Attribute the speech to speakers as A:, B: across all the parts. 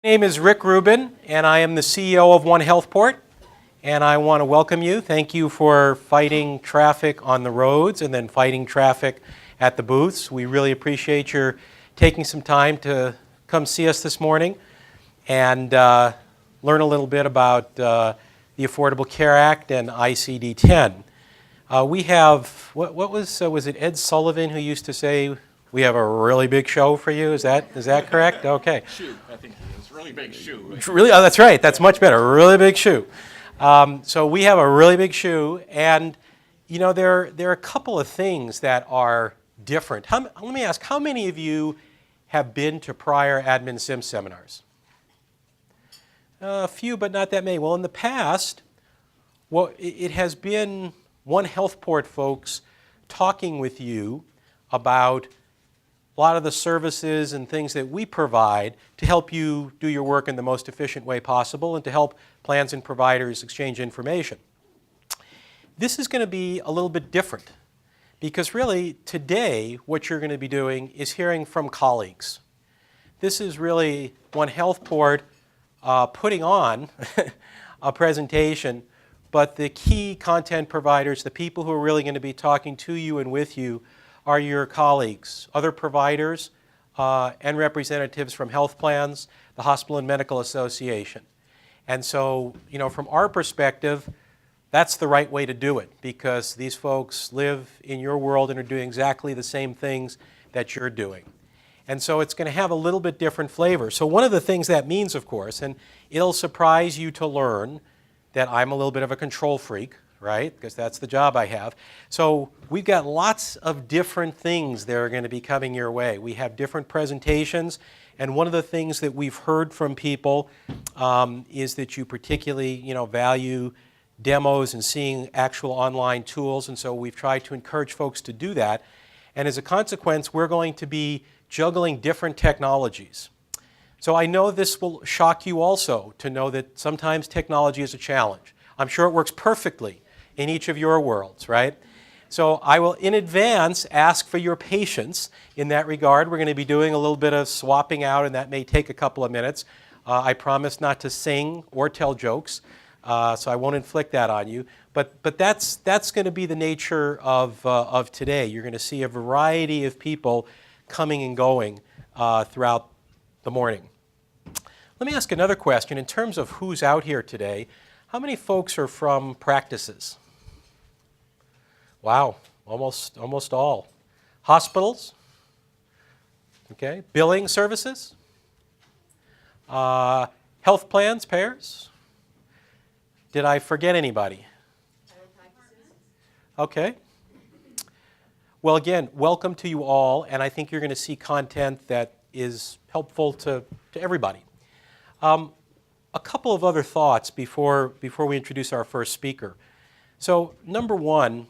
A: My name is Rick Rubin, and I am the CEO of One Healthport, and I want to welcome you. Thank you for fighting traffic on the roads and then fighting traffic at the booths. We really appreciate your taking some time to come see us this morning and learn a little bit about the Affordable Care Act and ICD-10. We have, what was it Ed Sullivan who used to say, we have a really big show for you? Is that correct? Okay.
B: Shoe, I think it is. Really big shoe. Right?
A: Really, oh, that's right. That's much better. Really big shoe. So we have a really big shoe, and you know there are a couple of things that are different. Let me ask: how many of you have been to prior admin sim seminars? A few, but not that many. Well, in the past, it has been One Healthport folks talking with you about a lot of the services and things that we provide to help you do your work in the most efficient way possible and to help plans and providers exchange information. This is going to be a little bit different because really today what you're going to be doing is hearing from colleagues. This is really One Healthport putting on a presentation, but the key content providers, the people who are really going to be talking to you and with you, are your colleagues, other providers, and representatives from health plans, the Hospital and Medical Association. And so, you know, from our perspective, that's the right way to do it because these folks live in your world and are doing exactly the same things that you're doing. And so it's going to have a little bit different flavor. So one of the things that means, of course, and it'll surprise you to learn that I'm a little bit of a control freak, right? Because that's the job I have. So we've got lots of different things that are going to be coming your way. We have different presentations, and one of the things that we've heard from people is that you particularly, value demos and seeing actual online tools, and so we've tried to encourage folks to do that. And as a consequence, we're going to be juggling different technologies. So I know this will shock you also to know that sometimes technology is a challenge. I'm sure it works perfectly in each of your worlds, right? So I will in advance ask for your patience in that regard. We're going to be doing a little bit of swapping out, and that may take a couple of minutes. I promise not to sing or tell jokes, so I won't inflict that on you. But that's going to be the nature of today. You're going to see a variety of people coming and going throughout the morning. Let me ask another question. In terms of who's out here today, how many folks are from practices? Wow, almost all. Hospitals? Okay. Billing services? Health plans, payers? Did I forget anybody? Okay. Well, again, welcome to you all, and I think you're going to see content that is helpful to everybody. A couple of other thoughts before we introduce our first speaker. So, number one,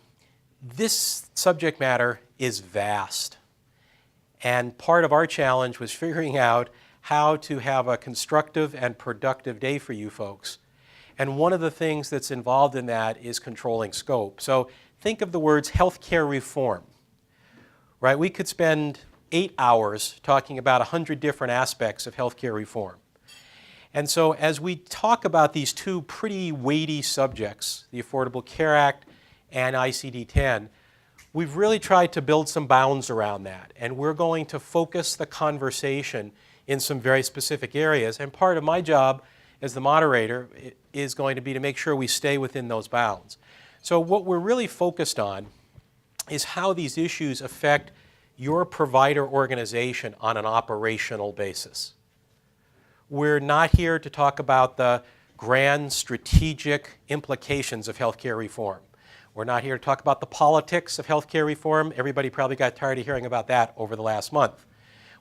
A: this subject matter is vast. And part of our challenge was figuring out how to have a constructive and productive day for you folks. And one of the things that's involved in that is controlling scope. So think of the words healthcare reform, right? We could spend 8 hours talking about 100 different aspects of healthcare reform. And so as we talk about these two pretty weighty subjects, the Affordable Care Act and ICD-10, we've really tried to build some bounds around that. And we're going to focus the conversation in some very specific areas. And part of my job as the moderator is going to be to make sure we stay within those bounds. So what we're really focused on is how these issues affect your provider organization on an operational basis. We're not here to talk about the grand strategic implications of healthcare reform. We're not here to talk about the politics of healthcare reform. Everybody probably got tired of hearing about that over the last month.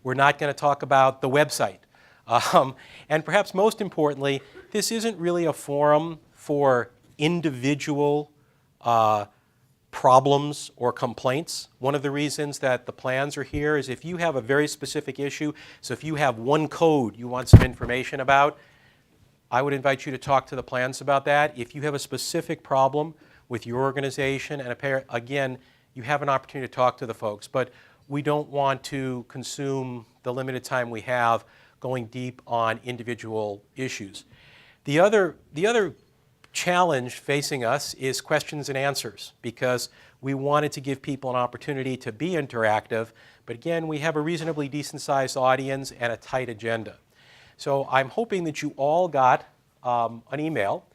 A: We're not going to talk about the website. And perhaps most importantly, this isn't really a forum for individual problems or complaints. One of the reasons that the plans are here is if you have a very specific issue, so if you have one code you want some information about, I would invite you to talk to the plans about that. If you have a specific problem with your organization and a payer, again, you have an opportunity to talk to the folks. But we don't want to consume the limited time we have going deep on individual issues. The other challenge facing us is questions and answers, because we wanted to give people an opportunity to be interactive, but again, we have a reasonably decent sized audience and a tight agenda. So I'm hoping that you all got an email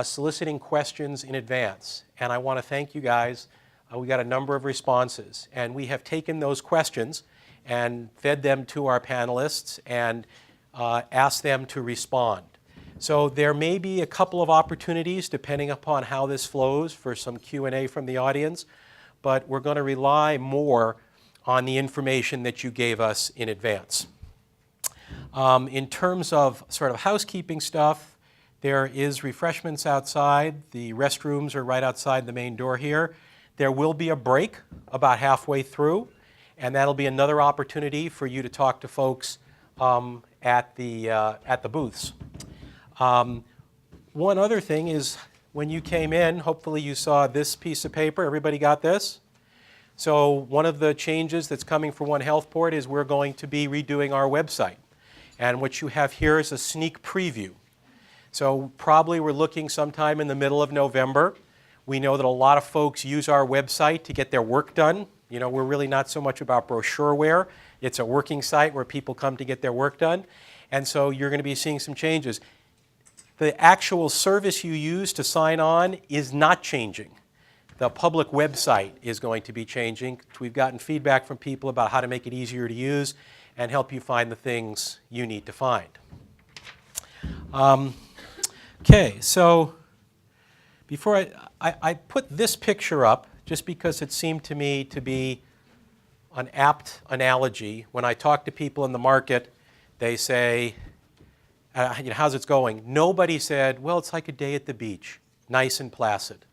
A: soliciting questions in advance, and I want to thank you guys. We got a number of responses, and we have taken those questions and fed them to our panelists and asked them to respond. So there may be a couple of opportunities, depending upon how this flows, for some Q&A from the audience, but we're going to rely more on the information that you gave us in advance. In terms of sort of housekeeping stuff, there is refreshments outside. The restrooms are right outside the main door here. There will be a break about halfway through, and that'll be another opportunity for you to talk to folks at the booths. One other thing is, when you came in, hopefully you saw this piece of paper. Everybody got this? So one of the changes that's coming for One Healthport is we're going to be redoing our website. And what you have here is a sneak preview. So probably we're looking sometime in the middle of November. We know that a lot of folks use our website to get their work done. You know, we're really not so much about brochureware. It's a working site where people come to get their work done. And so you're going to be seeing some changes. The actual service you use to sign on is not changing. The public website is going to be changing. We've gotten feedback from people about how to make it easier to use and help you find the things you need to find. Okay, so before I put this picture up just because it seemed to me to be an apt analogy. When I talk to people in the market, they say, how's it going? Nobody said, well, it's like a day at the beach, nice and placid.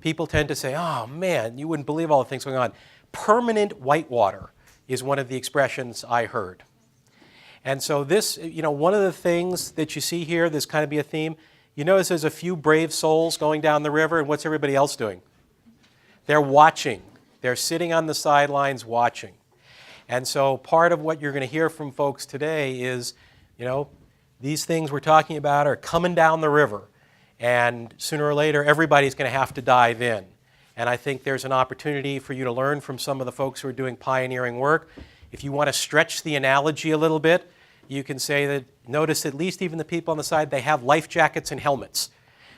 A: People tend to say, oh man, you wouldn't believe all the things going on. Permanent whitewater is one of the expressions I heard. And so this, one of the things that you see here, this kind of be a theme, you notice there's a few brave souls going down the river, and what's everybody else doing? They're watching. They're sitting on the sidelines watching. And so part of what you're going to hear from folks today is, these things we're talking about are coming down the river, and sooner or later everybody's going to have to dive in. And I think there's an opportunity for you to learn from some of the folks who are doing pioneering work. If you want to stretch the analogy a little bit, you can say that, notice at least even the people on the side, they have life jackets and helmets.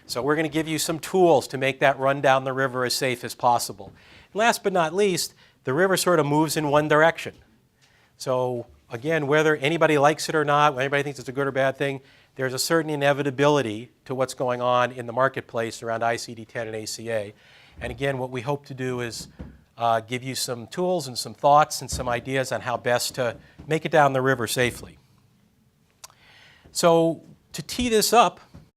A: So we're going to give you some tools to make that run down the river as safe as possible. And last but not least, the river sort of moves in one direction. So again, whether anybody likes it or not, whether anybody thinks it's a good or bad thing, there's a certain inevitability to what's going on in the marketplace around ICD-10 and ACA. And again, what we hope to do is give you some tools and some thoughts and some ideas on how best to make it down the river safely. So to tee this up,